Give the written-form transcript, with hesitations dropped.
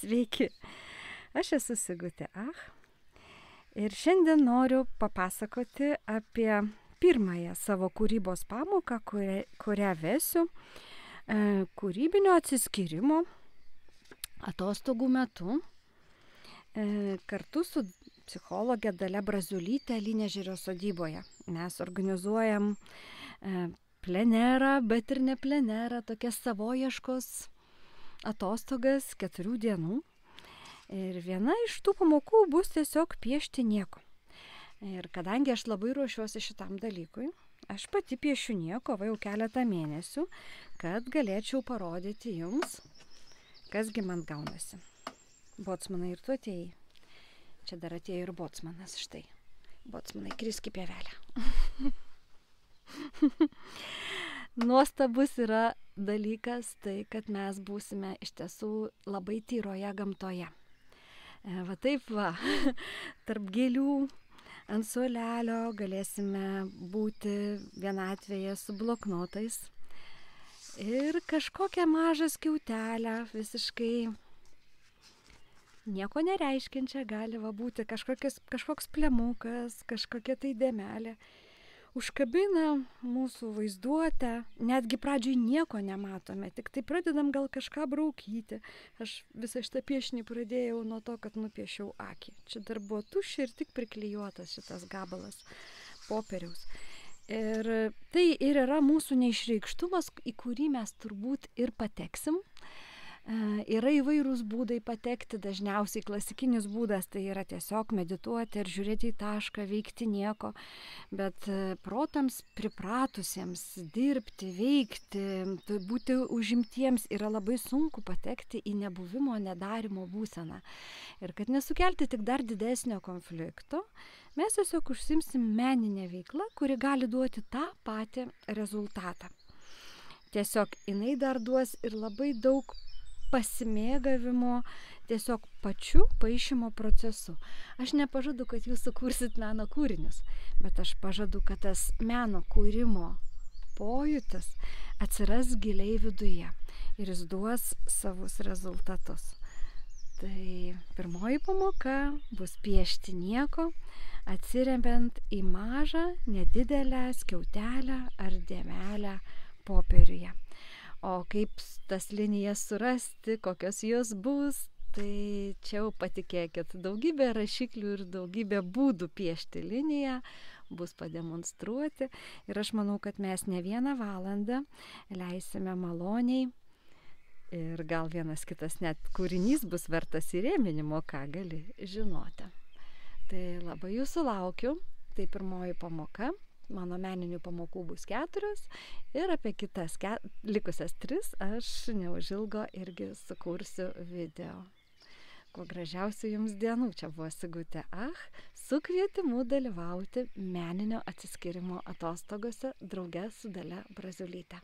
Sveiki, aš esu Sigutė Ach ir šiandien noriu papasakoti apie pirmąją savo kūrybos pamoką, kurią vesiu kūrybinio atsiskyrimo atostogų metu kartu su psichologė Dalia Braziulytė Lynežerio sodyboje. Mes organizuojam plenerą, bet ir ne plenerą, tokias savoieškos atostogas 4 dienų. Ir viena iš tų pamokų bus tiesiog piešti nieko. Ir kadangi aš labai ruošiuosi šitam dalykui, aš pati piešiu nieko jau keletą mėnesių, kad galėčiau parodyti jums, kasgi man gaunasi. Bocmanai, ir tu atėjai. Čia dar atėjo ir bocmanas, štai. Bocmanai, kriski pievelę. Nuostabus yra dalykas tai, kad mes būsime iš tiesų labai tyroje gamtoje. Va taip va, tarp gėlių, ant suolelio galėsime būti vienatvėje su bloknotais ir kažkokią mažą skiautelę, visiškai nieko nereiškinčią gali būti, kažkoks plemukas, kažkokia tai dėmelė. Užkabina mūsų vaizduotę, netgi pradžioj nieko nematome, tik tai pradedam gal kažką braukyti. Aš visą šitą piešinį pradėjau nuo to, kad nupiešiau akį. Čia dar buvo tuščia ir tik priklijuotas šitas gabalas popieriaus. Ir tai ir yra mūsų neišreikštumas, į kurį mes turbūt ir pateksim. Yra įvairūs būdai patekti, dažniausiai klasikinis būdas tai yra tiesiog medituoti ir žiūrėti į tašką, veikti nieko, bet protams pripratusiems dirbti, veikti, būti užimtiems yra labai sunku patekti į nebuvimo, nedarimo būseną. Ir kad nesukelti tik dar didesnio konflikto, mes tiesiog užsiimsim meninę veiklą, kuri gali duoti tą patį rezultatą. Tiesiog jinai dar duos ir labai daug pasimėgavimo tiesiog pačiu paišymo procesu. Aš nepažadu, kad jūs sukursit meno kūrinius, bet aš pažadu, kad tas meno kūrimo pojūtis atsiras giliai viduje ir jis duos savus rezultatus. Tai pirmoji pamoka bus piešti nieko, atsiremiant į mažą, nedidelę skiautelę ar dėmelę popieriuje. O kaip tas linijas surasti, kokios jos bus, tai čia jau patikėkit, daugybė rašiklių ir daugybė būdų piešti liniją bus pademonstruoti. Ir aš manau, kad mes ne 1 valandą leisime maloniai ir gal vienas kitas net kūrinys bus vertas įrėminimo, ką gali žinoti. Tai labai jūsų laukiu, tai pirmoji pamoka. Mano meninių pamokų bus 4 ir apie kitas likusias 3 aš neužilgo irgi sukursiu video. Kuo gražiausių jums dienų. Čia buvo Sigutė Ach su kvietimu dalyvauti meninio atsiskyrimo atostogose drauge su Dalia Braziulyte.